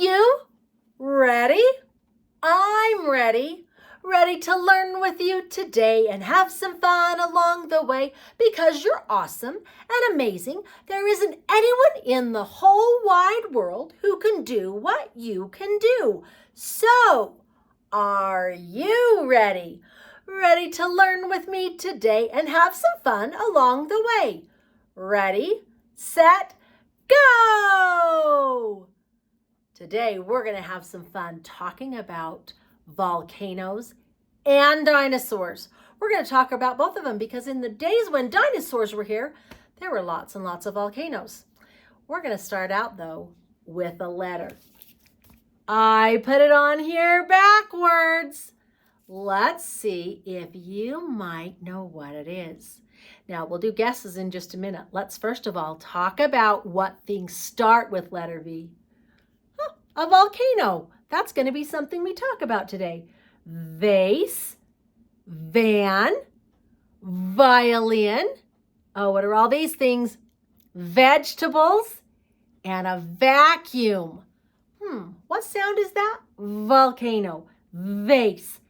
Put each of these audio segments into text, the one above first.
you. Ready? I'm ready. Ready to learn with you today and have some fun along the way because you're awesome and amazing. There isn't anyone in the whole wide world who can do what you can do. So, are you ready? Ready to learn with me today and have some fun along the way? Ready, set, go! Today we're going to have some fun talking about volcanoes and dinosaurs. We're going to talk about both of them because in the days when dinosaurs were here, there were lots and lots of volcanoes. We're going to start out though with a letter. I put it on here backwards. Let's see if you might know what it is. Now we'll do guesses in just a minute. Let's first of all talk about what things start with letter V. A volcano. That's going to be something we talk about today. Vase, van, violin. Oh, what are all these things? Vegetables and a vacuum. What sound is that? Volcano, vase,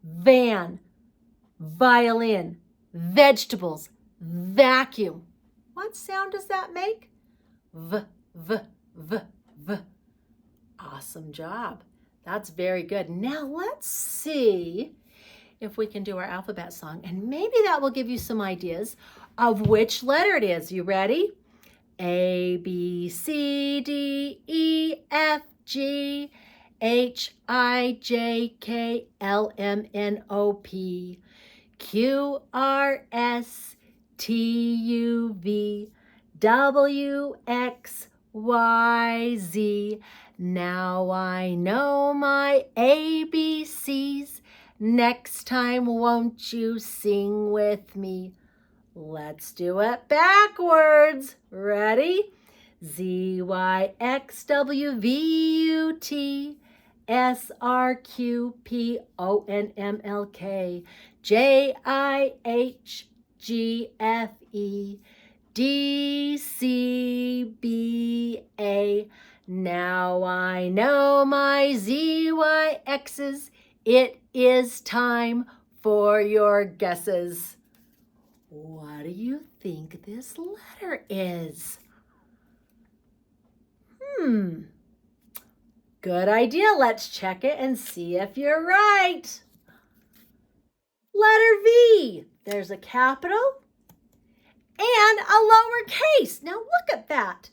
van, violin, vegetables, vacuum. What sound does that make? V, v, v, v. Awesome job. That's very good. Now let's see if we can do our alphabet song, and maybe that will give you some ideas of which letter it is. You ready? A, B, C, D, E, F, G, H, I, J, K, L, M, N, O, P, Q, R, S, T, U, V, W, X, Y, Z. Now I know my ABCs. Next time, won't you sing with me? Let's do it backwards. Ready? Z, Y, X, W, V, U, T, S, R, Q, P, O, N, M, L, K, J, I, H, G, F, E, D, C, B, A. Now I know my Z, Y, X's. It is time for your guesses. What do you think this letter is? Good idea. Let's check it and see if you're right. Letter V. There's a capital and a lowercase. Now look at that.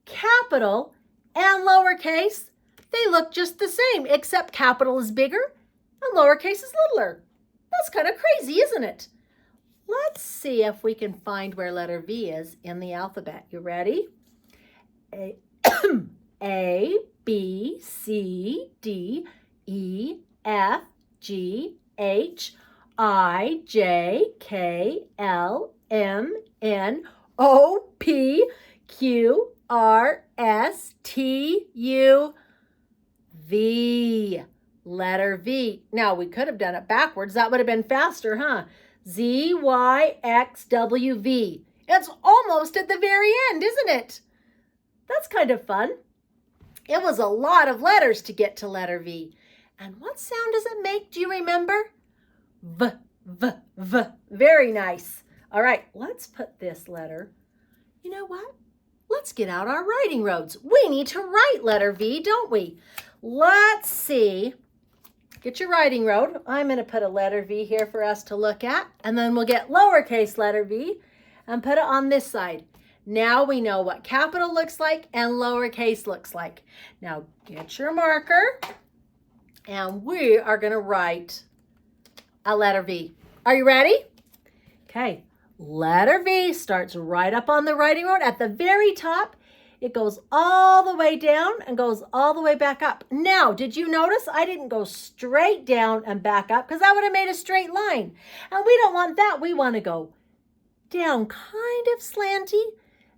Capital and lowercase, they look just the same, except capital is bigger and lowercase is littler. That's kind of crazy, isn't it? Let's see if we can find where letter V is in the alphabet. You ready? A, B, C, D, E, F, G, H, I, J, K, L, M, N, O, P, Q, R, S, T, U, V. Letter V. Now, we could have done it backwards. That would have been faster, huh? Z, Y, X, W, V. It's almost at the very end, isn't it? That's kind of fun. It was a lot of letters to get to letter V. And what sound does it make? Do you remember? V, V, V. Very nice. All right, let's put this letter. You know what? Let's get out our writing roads. We need to write letter V, don't we? Let's see. Get your writing road. I'm going to put a letter V here for us to look at. And then we'll get lowercase letter V and put it on this side. Now we know what capital looks like and lowercase looks like. Now get your marker. And we are going to write a letter V. Are you ready? Okay. Letter V starts right up on the writing road at the very top. It goes all the way down and goes all the way back up. Now, did you notice I didn't go straight down and back up because that would have made a straight line. And we don't want that. We want to go down kind of slanty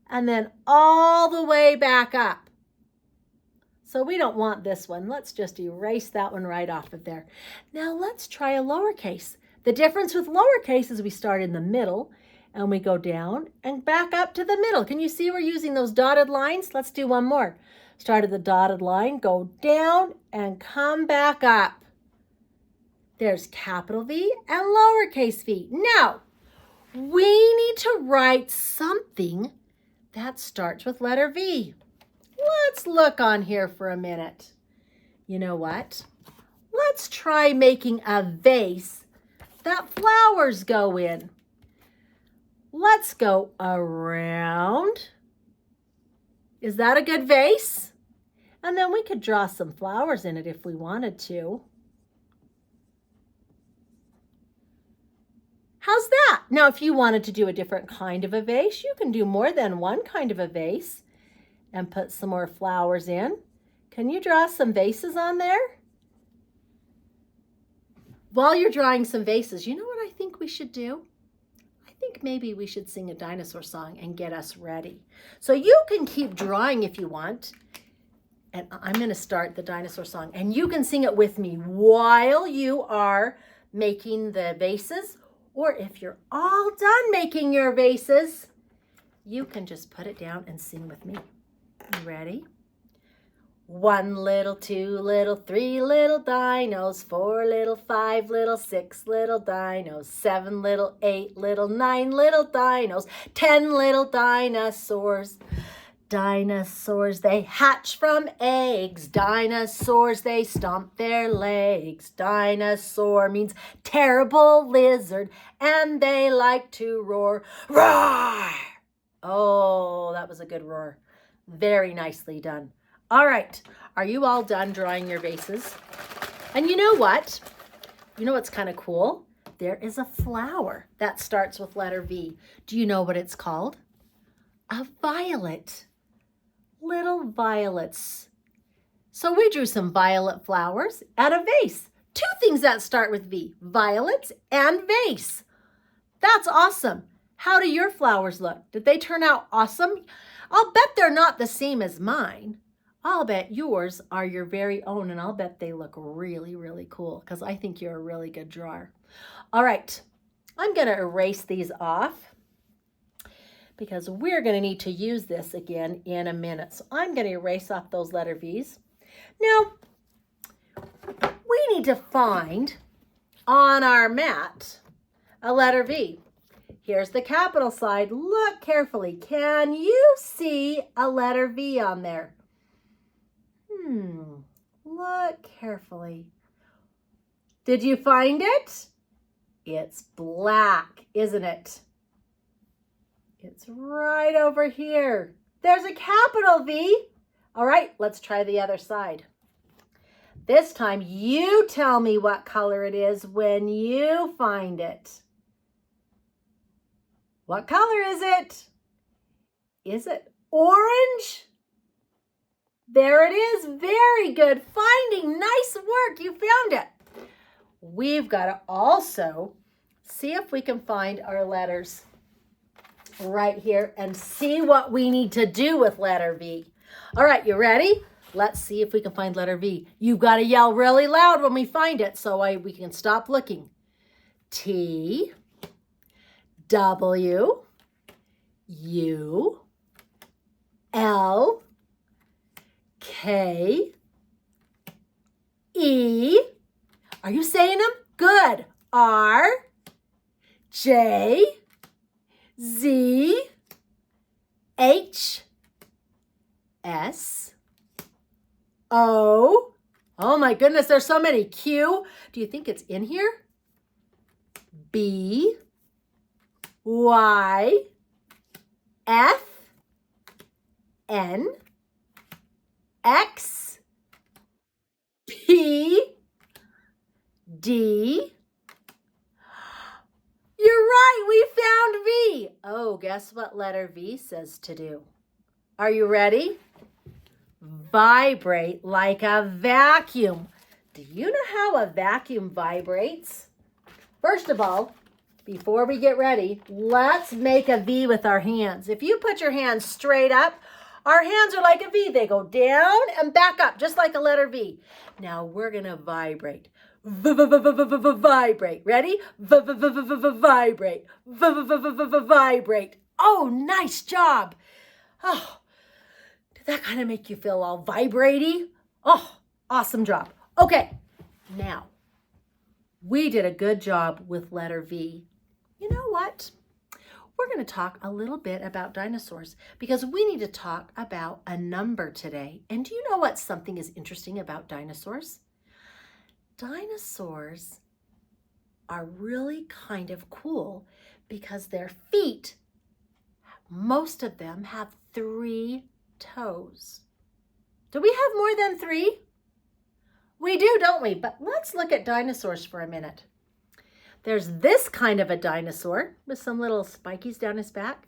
and then all the way back up. So we don't want this one. Let's just erase that one right off of there. Now let's try a lowercase. The difference with lowercase is we start in the middle and we go down and back up to the middle. Can you see we're using those dotted lines? Let's do one more. Start at the dotted line, go down and come back up. There's capital V and lowercase v. Now, we need to write something that starts with letter V. Let's look on here for a minute. You know what? Let's try making a vase that flowers go in. Let's go around. Is that a good vase? And then we could draw some flowers in it if we wanted to. How's that? Now, if you wanted to do a different kind of a vase, you can do more than one kind of a vase and put some more flowers in. Can you draw some vases on there? While you're drawing some vases, you know what I think we should do? I think maybe we should sing a dinosaur song and get us ready. So you can keep drawing if you want. And I'm going to start the dinosaur song. And you can sing it with me while you are making the vases. Or if you're all done making your vases, you can just put it down and sing with me. You ready? 1 little, 2 little, 3 little dinos, 4 little, 5 little, 6 little dinos, 7 little, 8 little, 9 little dinos, 10 little dinosaurs. Dinosaurs, they hatch from eggs. Dinosaurs, they stomp their legs. Dinosaur means terrible lizard, and they like to roar. Roar! Oh, that was a good roar. Very nicely done. All right, are you all done drawing your vases? And you know what? You know what's kind of cool? There is a flower that starts with letter V. Do you know what it's called? A violet. Little violets. So we drew some violet flowers and a vase. 2 things that start with V, violets and vase. That's awesome. How do your flowers look? Did they turn out awesome? I'll bet they're not the same as mine. I'll bet yours are your very own, and I'll bet they look really, really cool because I think you're a really good drawer. All right, I'm going to erase these off because we're going to need to use this again in a minute. So I'm going to erase off those letter V's. Now, we need to find on our mat a letter V. Here's the capital side. Look carefully. Can you see a letter V on there? Look carefully. Did you find it? It's black, isn't it? It's right over here. There's a capital V. All right, let's try the other side. This time you tell me what color it is when you find it. What color is it? Is it orange? There it is. Very good. Finding. Nice work. You found it. We've got to also see if we can find our letters right here and see what we need to do with letter V. All right, you ready? Let's see if we can find letter V. You've got to yell really loud when we find it so we can stop looking. T, W, U, L, K, E. Are you saying them? Good. R, J, Z, H, S, O. Oh my goodness, there's so many. Q. Do you think it's in here? B, Y, F, N, X, P, D. You're right, we found V. Oh, guess what letter V says to do? Are you ready? Vibrate like a vacuum. Do you know how a vacuum vibrates? First of all, before we get ready, let's make a V with our hands. If you put your hands straight up, our hands are like a V. They go down and back up, just like a letter V. Now we're going to vibrate. Vibrate. Ready? Vibrate. Vibrate. Oh, nice job. Oh, that kind of make you feel all vibraty? Oh, awesome job. Okay, now we did a good job with letter V. You know what? We're going to talk a little bit about dinosaurs because we need to talk about a number today. And do you know what something is interesting about dinosaurs? Dinosaurs are really kind of cool because their feet, most of them have 3 toes. Do we have more than 3? We do, don't we? But let's look at dinosaurs for a minute. There's this kind of a dinosaur with some little spikies down his back.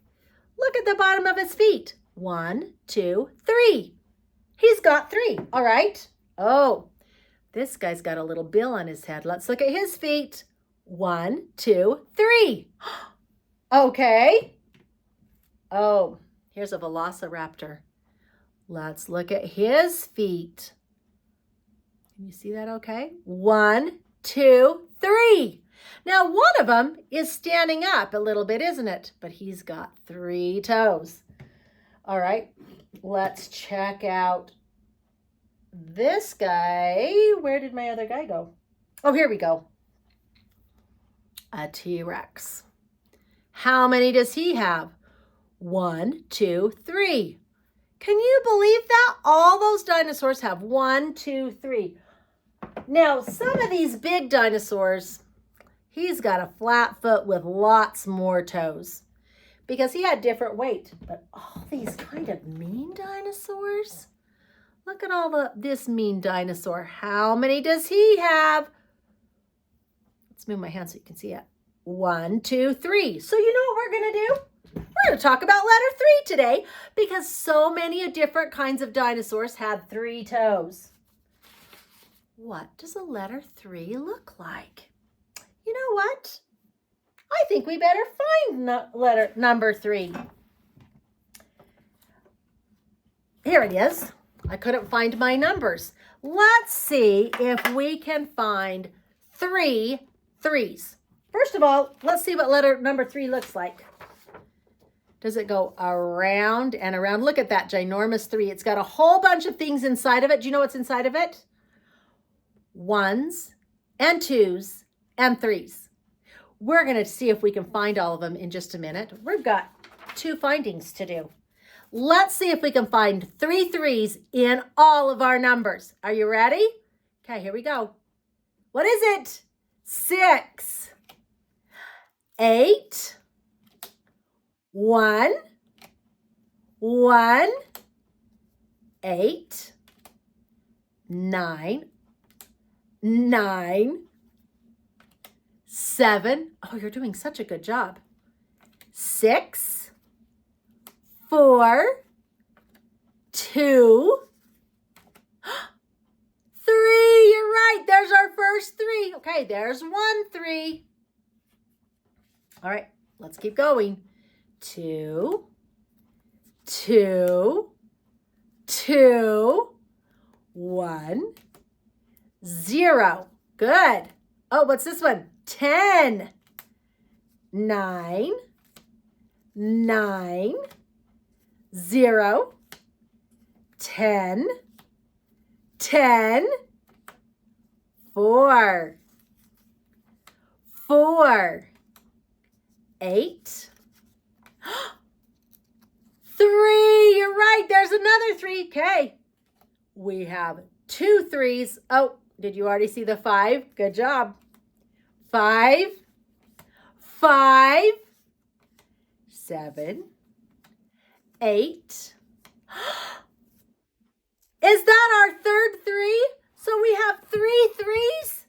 Look at the bottom of his feet. 1, 2, 3. He's got 3, all right? Oh, this guy's got a little bill on his head. Let's look at his feet. 1, 2, 3. Okay. Oh, here's a velociraptor. Let's look at his feet. Can you see that okay? 1, 2, 3. Now, one of them is standing up a little bit, isn't it? But he's got 3 toes. All right, let's check out this guy. Where did my other guy go? Oh, here we go. A T-Rex. How many does he have? 1, 2, 3. Can you believe that? All those dinosaurs have 1, 2, 3. Now, some of these big dinosaurs, he's got a flat foot with lots more toes because he had different weight. But all these kind of mean dinosaurs, look at all this mean dinosaur. How many does he have? Let's move my hand so you can see it. 1, 2, 3. So you know what we're going to do? We're going to talk about letter 3 today because so many different kinds of dinosaurs had 3 toes. What does a letter 3 look like? You know what? I think we better find letter number 3. Here it is. I couldn't find my numbers. Let's see if we can find 3 3s. First of all, let's see what letter number 3 looks like. Does it go around and around? Look at that ginormous 3. It's got a whole bunch of things inside of it. Do you know what's inside of it? 1s and 2s and 3s. We're going to see if we can find all of them in just a minute. We've got 2 findings to do. Let's see if we can find 3 3s in all of our numbers. Are you ready? Okay, here we go. What is it? 6, 8, 1, 1, 8, 9, 9, 7. Oh, you're doing such a good job. 6, 4, 2, 3. You're right. There's our first 3. Okay, there's 1 3. All right, let's keep going. 2, 2, 2, 1, 0. Good. Oh, what's this one? 10, 9, 9, 0, 10, 10, 4, 4, 8, 3. You're right. There's another 3. Okay. We have 2 3s. Oh, did you already see the 5? Good job. 5, 5, 7, 8. Is that our third 3? So we have 3 3s.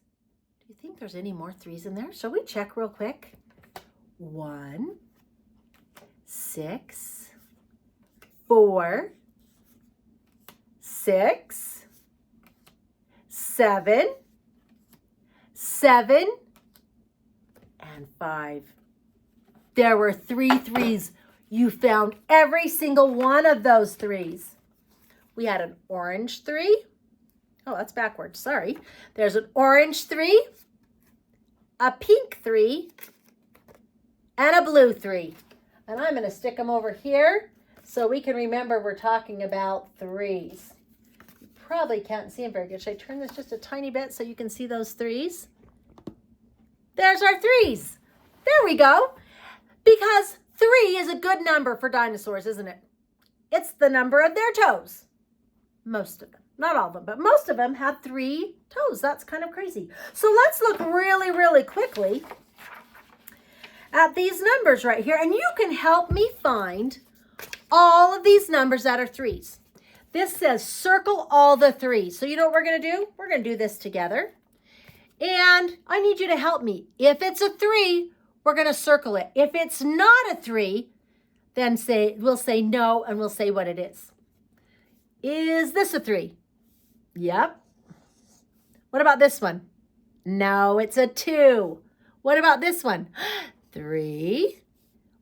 Do you think there's any more 3s in there? Shall we check real quick? 1, 6, 4, 6, 7, 7, and 5. There were 3 3s. You found every single one of those 3s. We had an orange 3. Oh, that's backwards. Sorry. There's an orange 3, a pink 3, and a blue 3. And I'm going to stick them over here So we can remember we're talking about threes. You probably can't see them very good. Should I turn this just a tiny bit so you can see those threes? There's our threes. There we go. Because 3 is a good number for dinosaurs, isn't it? It's the number of their toes. Most of them. Not all of them, but most of them have 3 toes. That's kind of crazy. So let's look really, really quickly at these numbers right here. And you can help me find all of these numbers that are 3s. This says circle all the 3s. So you know what we're going to do? We're going to do this together. And I need you to help me. If it's a 3, we're going to circle it. If it's not a 3, then we'll say no, and we'll say what it is. Is this a 3? Yep. What about this one? No, it's a 2. What about this one? 3.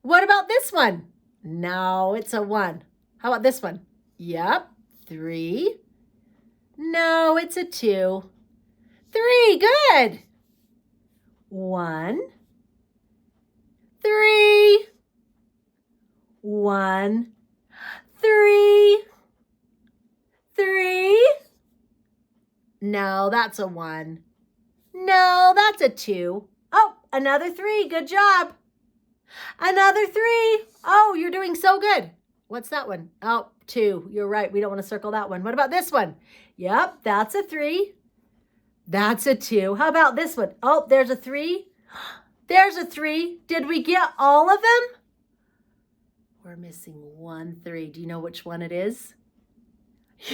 What about this one? No, it's a 1. How about this one? Yep. 3. No, it's a 2. 3. Good. 1. 3. 1. 3. 3. No, that's a 1. No, that's a 2. Oh, another 3. Good job. Another 3. Oh, you're doing so good. What's that one? Oh, 2. You're right. We don't want to circle that one. What about this one? Yep, that's a 3. That's a 2. How about this one? Oh, there's a 3. There's a 3. Did we get all of them? We're missing 1 3. Do you know which one it is?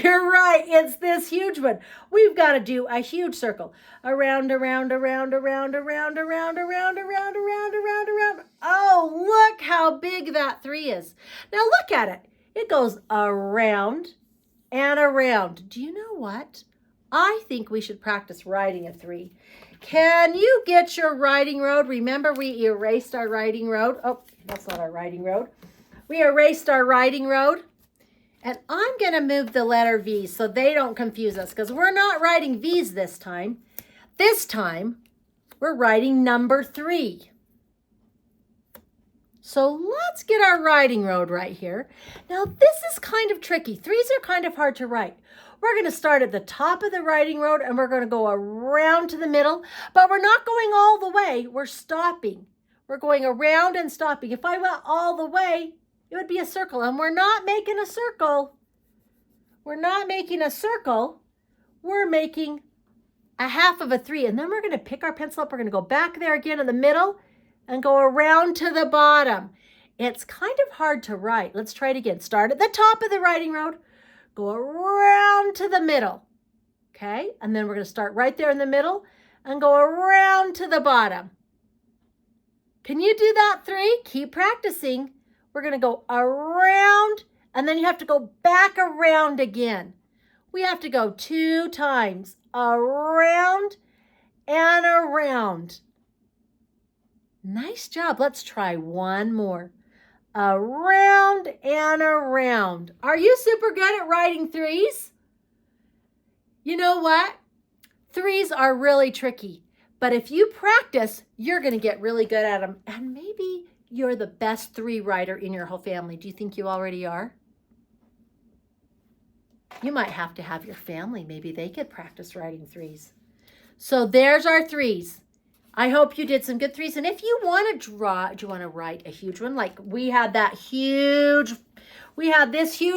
You're right. It's this huge one. We've got to do a huge circle. Around, around, around, around, around, around, around, around, around, around, around. Oh, look how big that 3 is. Now look at it. It goes around and around. Do you know what? I think we should practice writing a 3. Can you get your writing road? Remember, we erased our writing road. Oh, that's not our writing road. We erased our writing road. And I'm going to move the letter V so they don't confuse us, because we're not writing V's this time. This time, we're writing number 3. So let's get our writing road right here. Now, this is kind of tricky. 3s are kind of hard to write. We're going to start at the top of the writing road, and we're going to go around to the middle, but we're not going all the way. We're stopping. We're going around and stopping. If I went all the way, it would be a circle, and we're not making a circle. We're not making a circle. We're making a half of a 3, and then we're going to pick our pencil up. We're going to go back there again in the middle and go around to the bottom. It's kind of hard to write. Let's try it again. Start at the top of the writing road, go around to the middle, okay? And then we're going to start right there in the middle and go around to the bottom. Can you do that 3? Keep practicing. We're going to go around, and then you have to go back around again. We have to go 2 times, around and around. Nice job. Let's try one more. Around and around. Are you super good at writing 3s? You know what? 3s are really tricky, but if you practice, you're going to get really good at them, and maybe you're the best 3 writer in your whole family. Do you think you already are? You might have to have your family. Maybe they could practice writing 3s. So there's our 3s. I hope you did some good 3s. And if you want to draw, do you want to write a huge one? Like we had this huge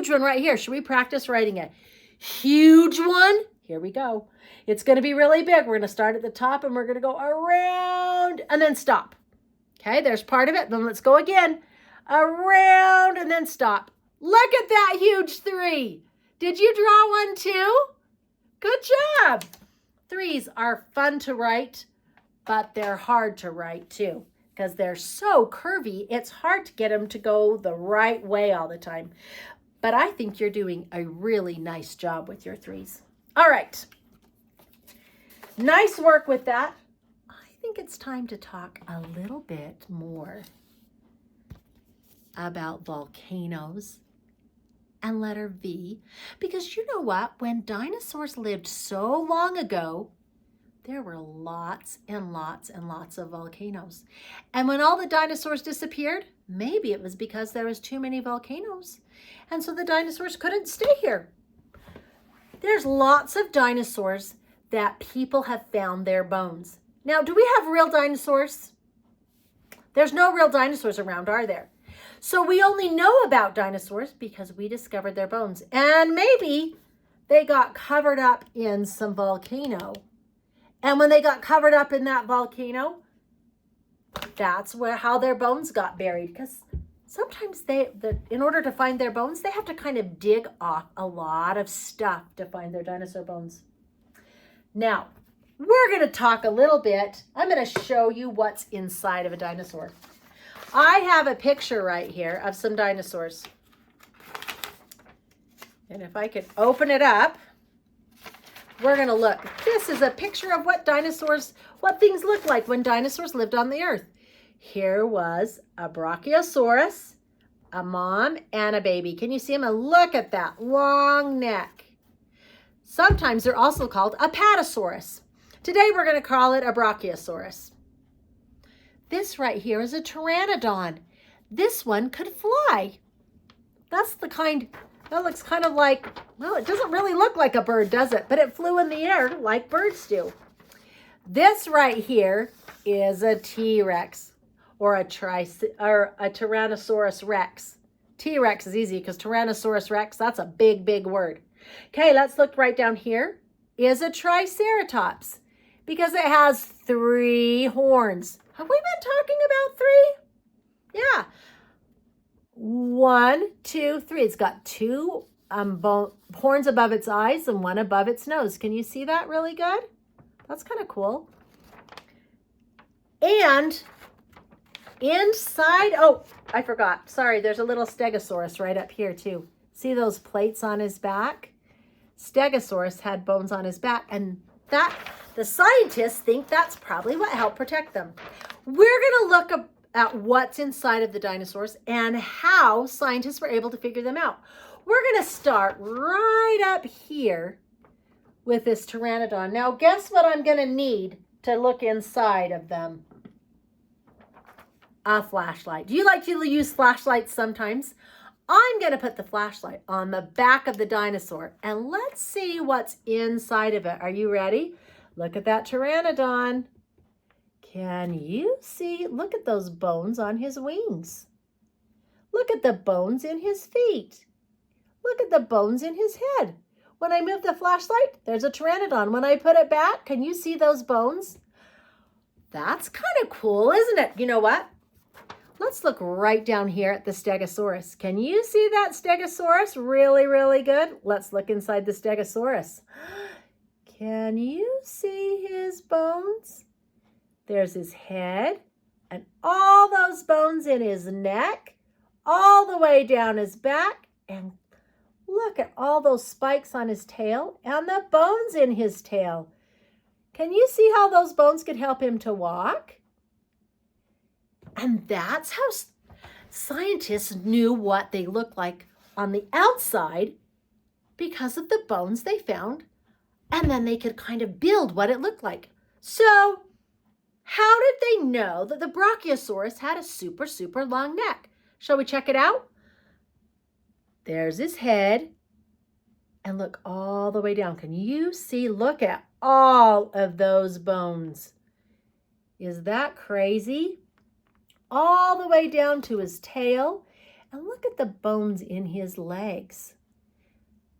one right here. Should we practice writing a huge one? Here we go. It's going to be really big. We're going to start at the top, and we're going to go around and then stop. Okay, there's part of it. Then let's go again. Around and then stop. Look at that huge 3. Did you draw one too? Good job. 3s are fun to write, but they're hard to write too, because they're so curvy. It's hard to get them to go the right way all the time. But I think you're doing a really nice job with your 3s. All right. Nice work with that. I think it's time to talk a little bit more about volcanoes and letter V, because you know what? When dinosaurs lived so long ago, there were lots and lots and lots of volcanoes. And when all the dinosaurs disappeared, Maybe it was because there was too many volcanoes, and so the dinosaurs couldn't stay here. There's lots of dinosaurs that people have found their bones. Now, do we have real dinosaurs? There's no real dinosaurs around, are there? So we only know about dinosaurs because we discovered their bones. And maybe they got covered up in some volcano. And when they got covered up in that volcano, that's how their bones got buried. Because sometimes in order to find their bones, they have to kind of dig off a lot of stuff to find their dinosaur bones. Now, we're going to talk a little bit. I'm going to show you what's inside of a dinosaur. I have a picture right here of some dinosaurs. And if I could open it up, we're going to look. This is a picture of what things looked like when dinosaurs lived on the earth. Here was a Brachiosaurus, a mom, and a baby. Can you see them? And look at that long neck. Sometimes they're also called a Apatosaurus. Today we're going to call it a Brachiosaurus. This right here is a Pteranodon. This one could fly. That's the kind, that looks kind of like, well, it doesn't really look like a bird, does it? But it flew in the air like birds do. This right here is a T-Rex or a Tyrannosaurus Rex. T-Rex is easy because Tyrannosaurus Rex, that's a big, big word. Okay, let's look right down here. Is a Triceratops because it has 3 horns. Have we been talking about 3? Yeah. 1, 2, 3. It's got 2 horns above its eyes and 1 above its nose. Can you see that really good? That's kind of cool. And inside, oh, I forgot. Sorry, there's a little Stegosaurus right up here too. See those plates on his back? Stegosaurus had bones on his back, and the scientists think that's probably what helped protect them. We're going to look at what's inside of the dinosaurs and how scientists were able to figure them out. We're going to start right up here with this Pteranodon. Now, guess what I'm going to need to look inside of them? A flashlight. Do you like to use flashlights sometimes? I'm going to put the flashlight on the back of the dinosaur and let's see what's inside of it. Are you ready? Look at that Pteranodon. Can you see? Look at those bones on his wings. Look at the bones in his feet. Look at the bones in his head. When I move the flashlight, there's a Pteranodon. When I put it back, can you see those bones? That's kind of cool, isn't it? You know what? Let's look right down here at the Stegosaurus. Can you see that Stegosaurus really, really good? Let's look inside the Stegosaurus. Can you see his bones? There's his head and all those bones in his neck, all the way down his back. And look at all those spikes on his tail and the bones in his tail. Can you see how those bones could help him to walk? And that's how scientists knew what they looked like on the outside because of the bones they found. And then they could kind of build what it looked like. So how did they know that the Brachiosaurus had a super, super long neck? Shall we check it out? There's his head. And look all the way down. Can you see? Look at all of those bones. Is that crazy? All the way down to his tail. And look at the bones in his legs.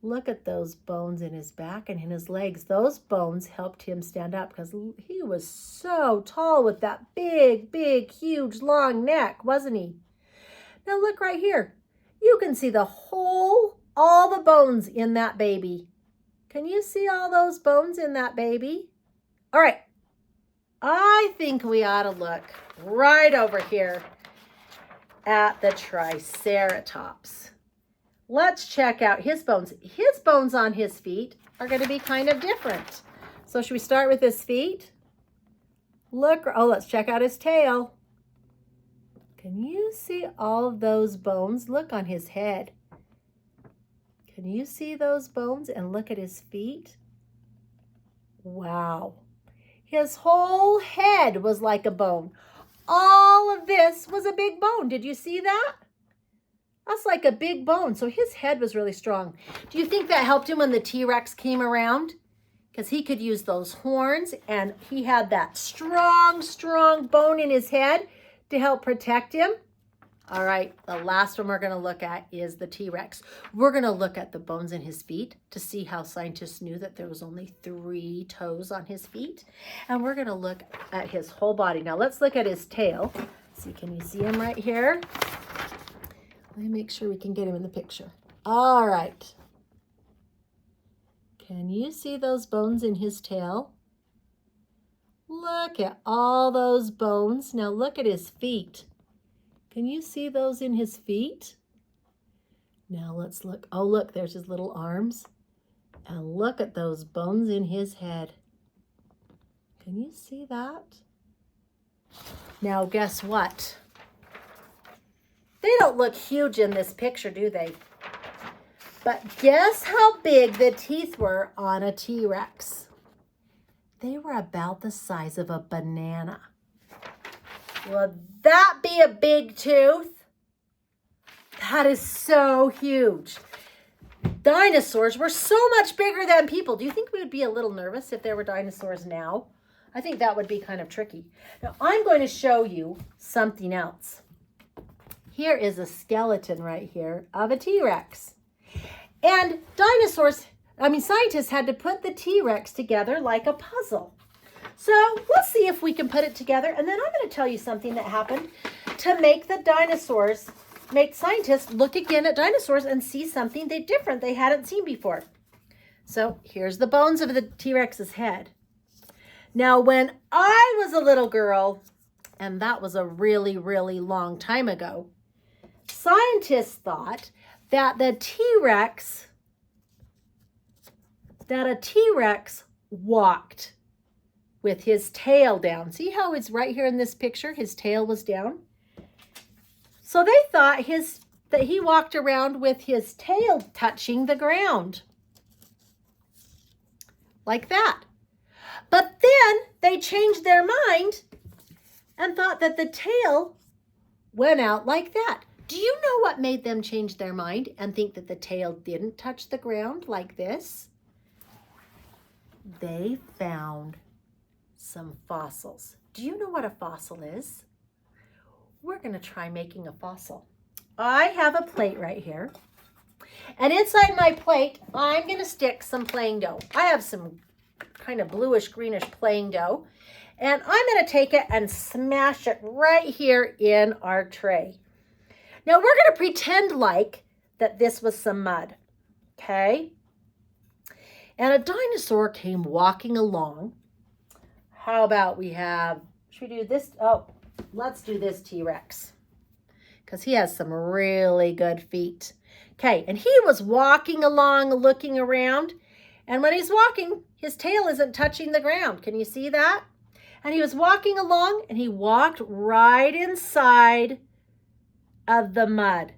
Look at those bones in his back and in his legs. Those bones helped him stand up because he was so tall with that big, big, huge, long neck, wasn't he? Now look right here. You can see all the bones in that baby. Can you see all those bones in that baby? All right. I think we ought to look right over here at the Triceratops. Let's check out his bones. His bones on his feet are going to be kind of different. So should we start with his feet? Look, oh, let's check out his tail. Can you see all of those bones? Look on his head. Can you see those bones? And look at his feet. Wow. His whole head was like a bone. all of this was a big bone. Did you see that? That's like a big bone. So his head was really strong. Do you think that helped him when the T-Rex came around? Because he could use those horns, and he had that strong, strong bone in his head to help protect him. All right, the last one we're going to look at is the T-Rex. We're going to look at the bones in his feet to see how scientists knew that there was only 3 toes on his feet. And we're going to look at his whole body. Now, let's look at his tail. See, can you see him right here? Let me make sure we can get him in the picture. All right. Can you see those bones in his tail? Look at all those bones. Now look at his feet. Can you see those in his feet? Now let's look. Oh, look, there's his little arms. And look at those bones in his head. Can you see that? Now guess what? They don't look huge in this picture, do they? But guess how big the teeth were on a T-Rex? They were about the size of a banana. Would that be a big tooth? That is so huge. Dinosaurs were so much bigger than people. Do you think we would be a little nervous if there were dinosaurs now? I think that would be kind of tricky. Now, I'm going to show you something else. Here is a skeleton right here of a T-Rex. And scientists had to put the T-Rex together like a puzzle. So let's see if we can put it together. And then I'm going to tell you something that happened to make scientists look again at dinosaurs and see something different they hadn't seen before. So here's the bones of the T-Rex's head. Now, when I was a little girl, and that was a really, really long time ago, scientists thought that a T-Rex walked with his tail down. See how it's right here in this picture? His tail was down. So they thought that he walked around with his tail touching the ground. Like that. But then they changed their mind and thought that the tail went out like that. Do you know what made them change their mind and think that the tail didn't touch the ground like this? They found some fossils. Do you know what a fossil is? We're going to try making a fossil. I have a plate right here. And inside my plate, I'm going to stick some plain dough. I have some kind of bluish greenish plain dough. And I'm going to take it and smash it right here in our tray. Now we're going to pretend like that this was some mud, okay? And a dinosaur came walking along. How about should we do this? Oh, let's do this T-Rex because he has some really good feet. Okay, and he was walking along, looking around. And when he's walking, his tail isn't touching the ground. Can you see that? And he was walking along and he walked right inside of the mud.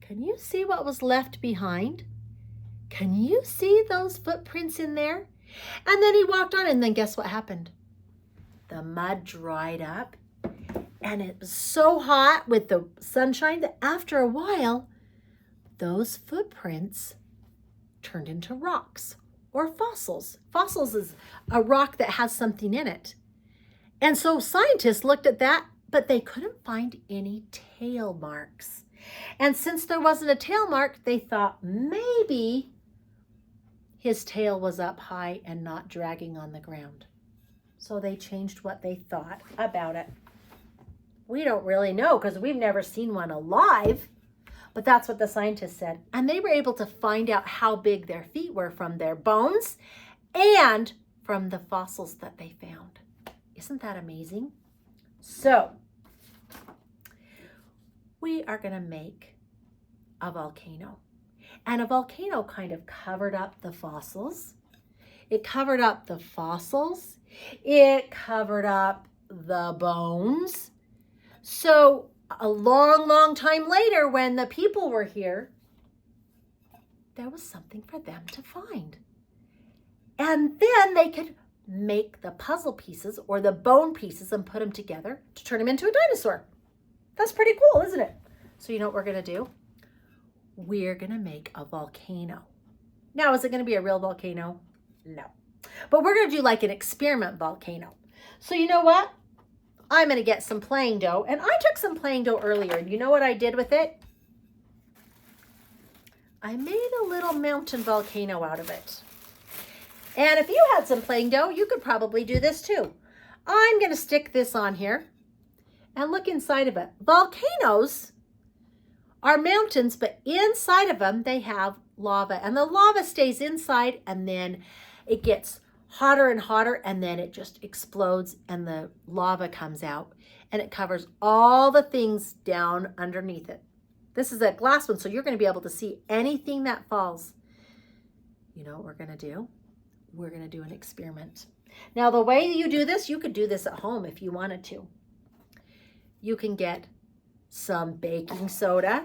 Can you see what was left behind? Can you see those footprints in there? And then he walked on, and then guess what happened? The mud dried up, and it was so hot with the sunshine that after a while, those footprints turned into rocks or fossils. Fossils is a rock that has something in it. And so scientists looked at that, but they couldn't find any tail marks. And since there wasn't a tail mark, they thought maybe his tail was up high and not dragging on the ground. So they changed what they thought about it. We don't really know because we've never seen one alive, but that's what the scientists said. And they were able to find out how big their feet were from their bones and from the fossils that they found. Isn't that amazing? So, we are going to make a volcano. And a volcano kind of covered up the fossils. It covered up the fossils. It covered up the bones. So, a long, long time later, when the people were here, there was something for them to find. And then they could make the puzzle pieces or the bone pieces and put them together to turn them into a dinosaur. That's pretty cool, isn't it? So you know what we're going to do? We're going to make a volcano. Now, is it going to be a real volcano? No. But we're going to do like an experiment volcano. So you know what? I'm going to get some playing dough. And I took some playing dough earlier. And you know what I did with it? I made a little mountain volcano out of it. And if you had some playing dough, you could probably do this too. I'm going to stick this on here and look inside of it. Volcanoes are mountains, but inside of them, they have lava. And the lava stays inside, and then it gets hotter and hotter, and then it just explodes, and the lava comes out, and it covers all the things down underneath it. This is a glass one, so you're going to be able to see anything that falls. You know what we're going to do? We're going to do an experiment. Now, the way you do this, you could do this at home if you wanted to. You can get some baking soda,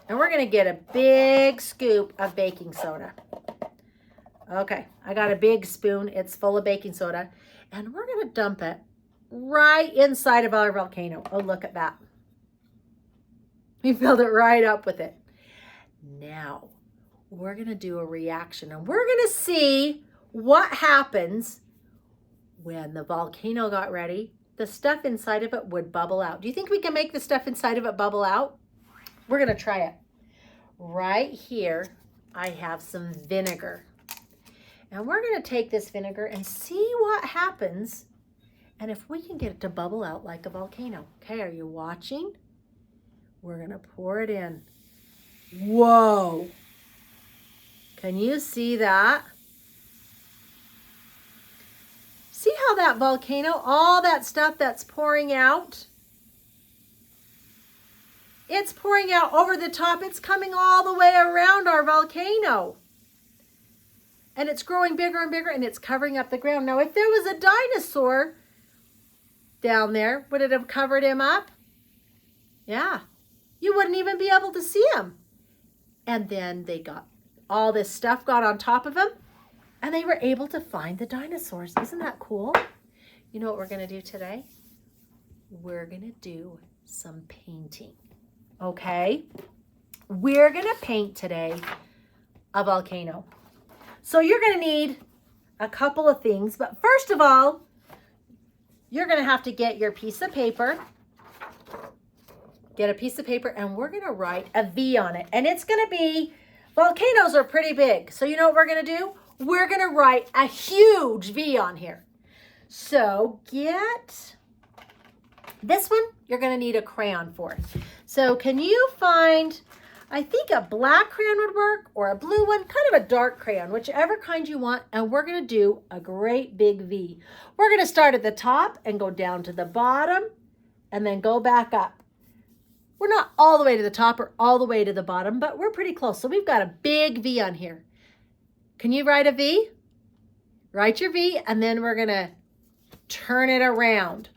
and we're going to get a big scoop of baking soda. Okay, I got a big spoon. It's full of baking soda, and we're going to dump it right inside of our volcano. Oh, look at that. We filled it right up with it. Now, we're going to do a reaction, and we're going to see what happens when the volcano got ready. The stuff inside of it would bubble out. Do you think we can make the stuff inside of it bubble out? We're going to try it. Right here, I have some vinegar. And we're going to take this vinegar and see what happens and if we can get it to bubble out like a volcano. Okay, are you watching? We're going to pour it in. Whoa! Can you see that? See how that volcano, all that stuff that's pouring out, it's pouring out over the top. It's coming all the way around our volcano. And it's growing bigger and bigger, and it's covering up the ground. Now, if there was a dinosaur down there, would it have covered him up? Yeah. You wouldn't even be able to see him. And then they got, all this stuff got on top of him, and they were able to find the dinosaurs. Isn't that cool? You know what we're going to do today? We're going to do some painting. Okay? We're going to paint today a volcano. So you're going to need a couple of things. But first of all, you're going to have to get your piece of paper. Get a piece of paper, and we're going to write a V on it. And it's going to be, volcanoes are pretty big. So you know what we're going to do? We're going to write a huge V on here. So get this one, you're going to need a crayon for. So can you find, I think a black crayon would work, or a blue one, kind of a dark crayon, whichever kind you want. And we're going to do a great big V. We're going to start at the top and go down to the bottom and then go back up. We're not all the way to the top or all the way to the bottom, but we're pretty close. So we've got a big V on here. Can you write a V? Write your V, and then we're going to turn it around.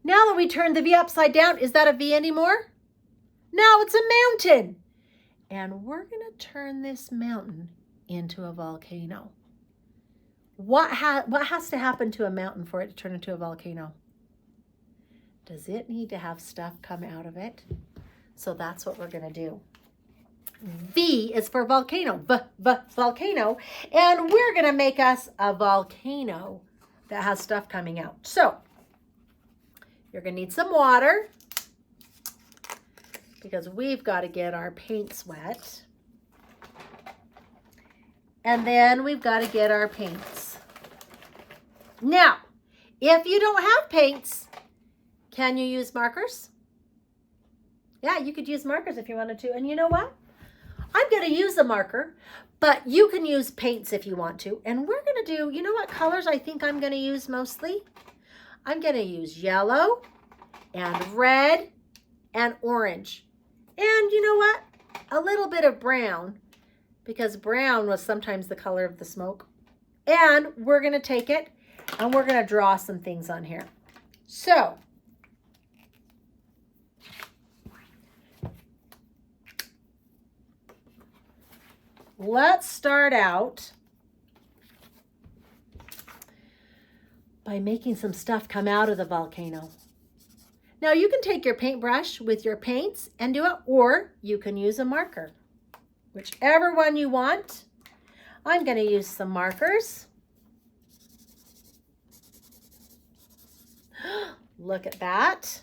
Now that we turned the V upside down, is that a V anymore? Now it's a mountain. And we're going to turn this mountain into a volcano. What has to happen to a mountain for it to turn into a volcano? Does it need to have stuff come out of it? So that's what we're going to do. V is for volcano, volcano. And we're going to make us a volcano that has stuff coming out. So you're going to need some water because we've got to get our paints wet. And then we've got to get our paints. Now, if you don't have paints, can you use markers? Yeah, you could use markers if you wanted to. And you know what? I'm going to use a marker, but you can use paints if you want to. And we're going to do, you know what colors I think I'm going to use mostly? I'm going to use yellow and red and orange. And you know what? A little bit of brown, because brown was sometimes the color of the smoke. And we're going to take it and we're going to draw some things on here. So let's start out by making some stuff come out of the volcano. Now you can take your paintbrush with your paints and do it, or you can use a marker. Whichever one you want. I'm going to use some markers. Look at that.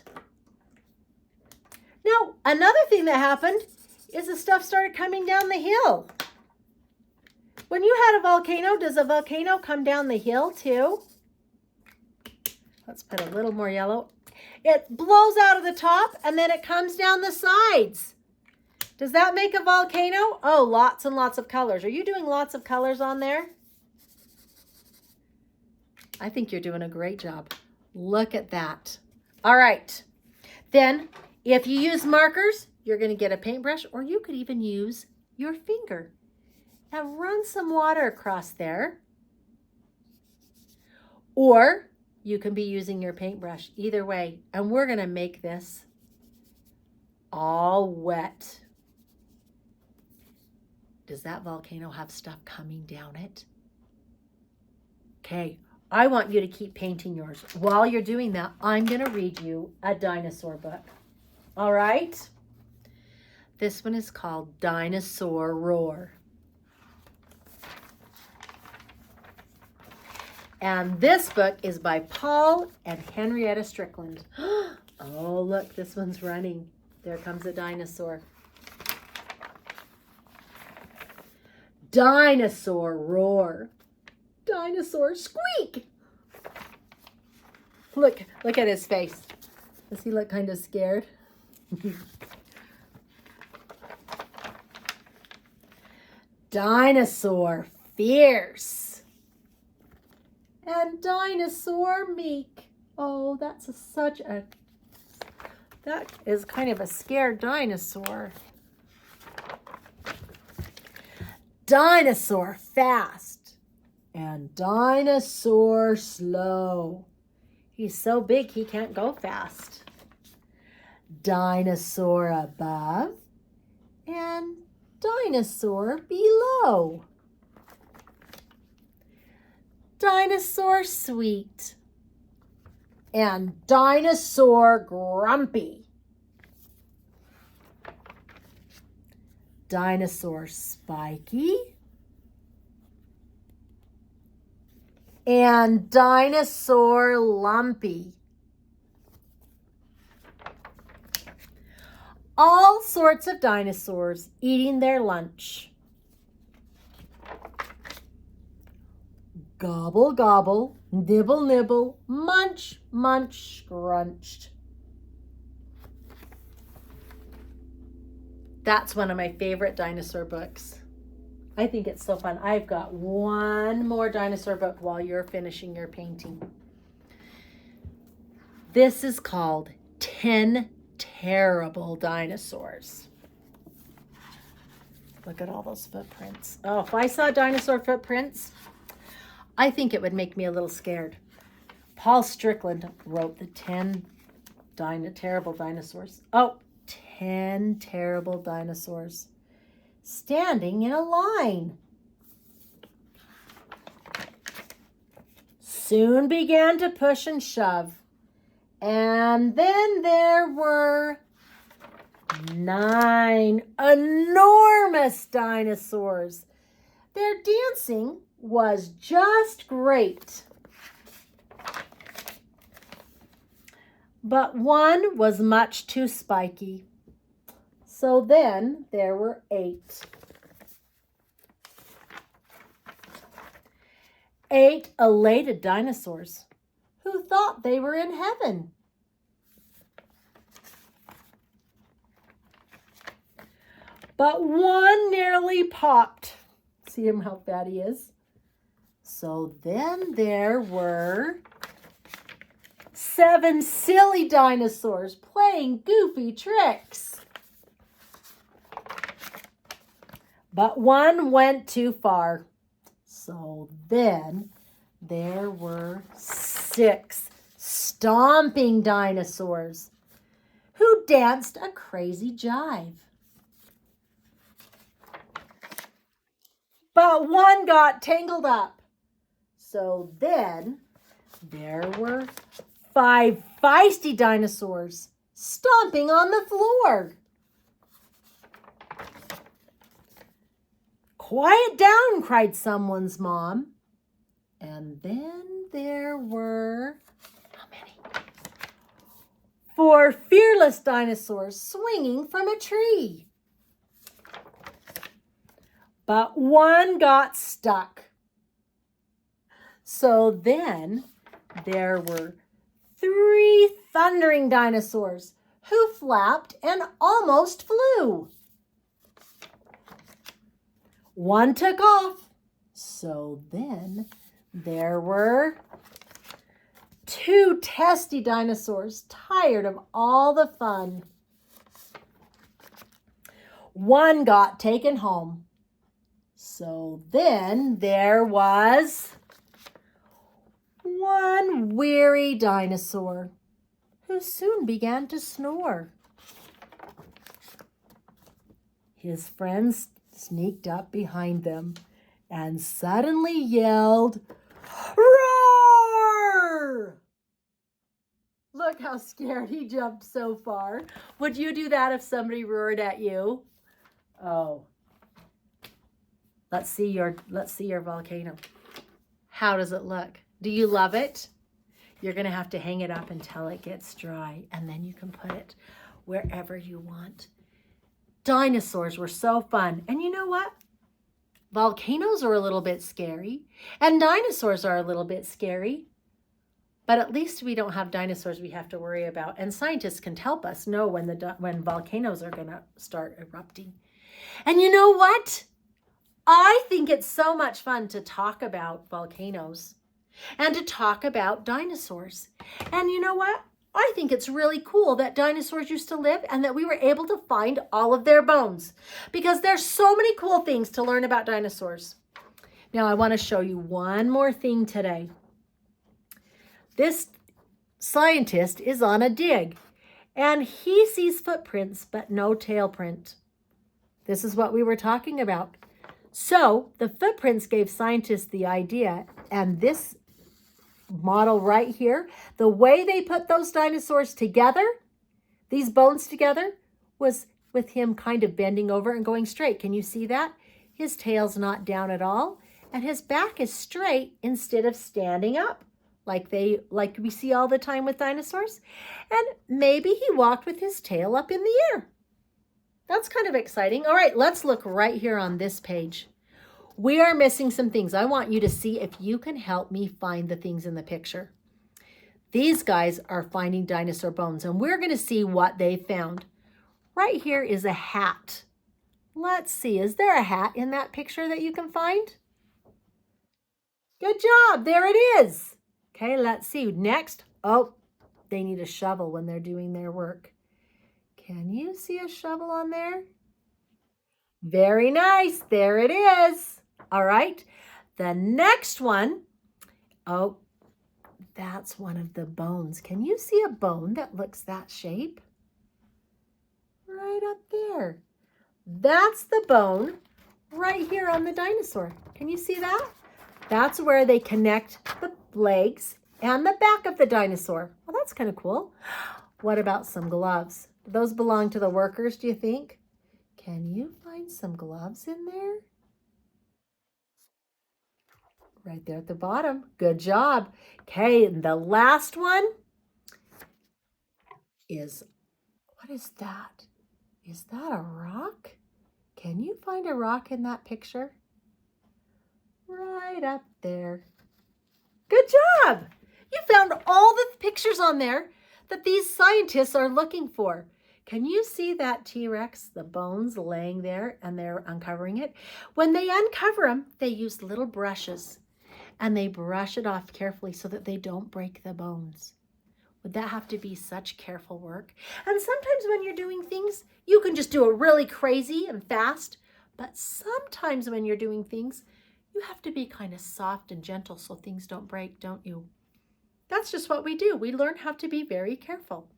Now, another thing that happened is the stuff started coming down the hill. When you had a volcano, does a volcano come down the hill too? Let's put a little more yellow. It blows out of the top and then it comes down the sides. Does that make a volcano? Oh, lots and lots of colors. Are you doing lots of colors on there? I think you're doing a great job. Look at that. All right. Then, if you use markers, you're going to get a paintbrush, or you could even use your finger and run some water across there. Or you can be using your paintbrush, either way. And we're going to make this all wet. Does that volcano have stuff coming down it? Okay, I want you to keep painting yours. While you're doing that, I'm going to read you a dinosaur book. All right? This one is called Dinosaur Roar. And this book is by Paul and Henrietta Strickland. Oh, look, this one's running. There comes a dinosaur. Dinosaur Roar. Dinosaur Squeak. Look at his face. Does he look kind of scared? Dinosaur Fierce. And Dinosaur Meek. Oh, that is kind of a scared dinosaur. Dinosaur Fast and Dinosaur Slow. He's so big he can't go fast. Dinosaur Above and Dinosaur Below. Dinosaur Sweet and Dinosaur Grumpy. Dinosaur Spiky and Dinosaur Lumpy. All sorts of dinosaurs eating their lunch. Gobble, gobble, nibble, nibble, munch, munch, scrunched. That's one of my favorite dinosaur books. I think it's so fun. I've got one more dinosaur book while you're finishing your painting. This is called 10 Terrible Dinosaurs. Look at all those footprints. Oh, if I saw dinosaur footprints, I think it would make me a little scared. Paul Strickland wrote the 10 Terrible Dinosaurs. Oh, 10 terrible dinosaurs standing in a line. Soon began to push and shove. And then there were 9 enormous dinosaurs. Their dancing was just great. But one was much too spiky. So then there were 8. 8 elated dinosaurs who thought they were in heaven. But one nearly popped. See him how fat he is? So then there were 7 silly dinosaurs playing goofy tricks. But one went too far. So then there were 6 stomping dinosaurs who danced a crazy jive. But one got tangled up. So then There were 5 feisty dinosaurs stomping on the floor. Quiet down, cried someone's mom. And then there were, how many? 4 fearless dinosaurs swinging from a tree. But one got stuck. So then there were 3 thundering dinosaurs who flapped and almost flew. One took off. So then there were 2 testy dinosaurs tired of all the fun. One got taken home. So then there was 1 weary dinosaur who soon began to snore. His friends sneaked up behind them and suddenly yelled, "Roar!" Look how scared he jumped so far. Would you do that if somebody roared at you? Oh. Let's see your volcano. How does it look? Do you love it? You're going to have to hang it up until it gets dry, and then you can put it wherever you want. Dinosaurs were so fun. And you know what? Volcanoes are a little bit scary, and dinosaurs are a little bit scary. But at least we don't have dinosaurs we have to worry about. And scientists can help us know when volcanoes are going to start erupting. And you know what? I think it's so much fun to talk about volcanoes and to talk about dinosaurs. And you know what? I think it's really cool that dinosaurs used to live and that we were able to find all of their bones, because there's so many cool things to learn about dinosaurs. Now, I want to show you one more thing today. This scientist is on a dig and he sees footprints but no tail print. This is what we were talking about. So the footprints gave scientists the idea, and this model right here, the way they put those dinosaurs together, these bones together, was with him kind of bending over and going straight. Can you see that? His tail's not down at all, and his back is straight instead of standing up like we see all the time with dinosaurs. And maybe he walked with his tail up in the air. That's kind of exciting. All right, let's look right here on this page. We are missing some things. I want you to see if you can help me find the things in the picture. These guys are finding dinosaur bones, and we're going to see what they found. Right here is a hat. Let's see, is there a hat in that picture that you can find? Good job, there it is. Okay, let's see. Next, oh, they need a shovel when they're doing their work. Can you see a shovel on there? Very nice, there it is. All right, the next one, oh, that's one of the bones. Can you see a bone that looks that shape? Right up there. That's the bone right here on the dinosaur. Can you see that? That's where they connect the legs and the back of the dinosaur. Well, that's kind of cool. What about some gloves? Do those belong to the workers, do you think? Can you find some gloves in there? Right there at the bottom. Good job. Okay, and the last one is, what is that? Is that a rock? Can you find a rock in that picture? Right up there. Good job. You found all the pictures on there that these scientists are looking for. Can you see that T-Rex, the bones laying there, and they're uncovering it? When they uncover them, they use little brushes and they brush it off carefully so that they don't break the bones. Would that have to be such careful work? And sometimes when you're doing things, you can just do it really crazy and fast. But sometimes when you're doing things, you have to be kind of soft and gentle so things don't break, don't you? That's just what we do. We learn how to be very careful.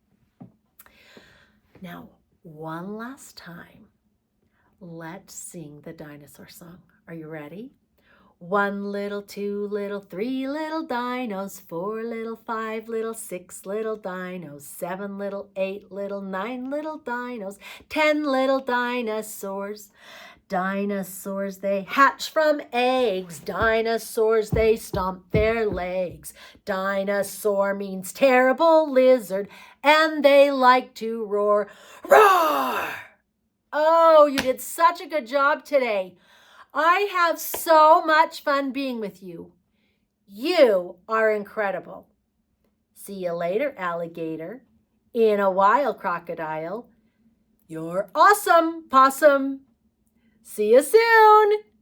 Now, one last time, let's sing the dinosaur song. Are you ready? 1 little, 2 little, 3 little dinos, 4 little, 5 little, 6 little dinos, 7 little, 8 little, 9 little dinos, 10 little dinosaurs. Dinosaurs, they hatch from eggs. Dinosaurs, they stomp their legs. Dinosaur means terrible lizard, and they like to roar. Roar! Oh, you did such a good job today. I have so much fun being with you. You are incredible. See you later, alligator. In a while, crocodile. You're awesome, possum. See you soon.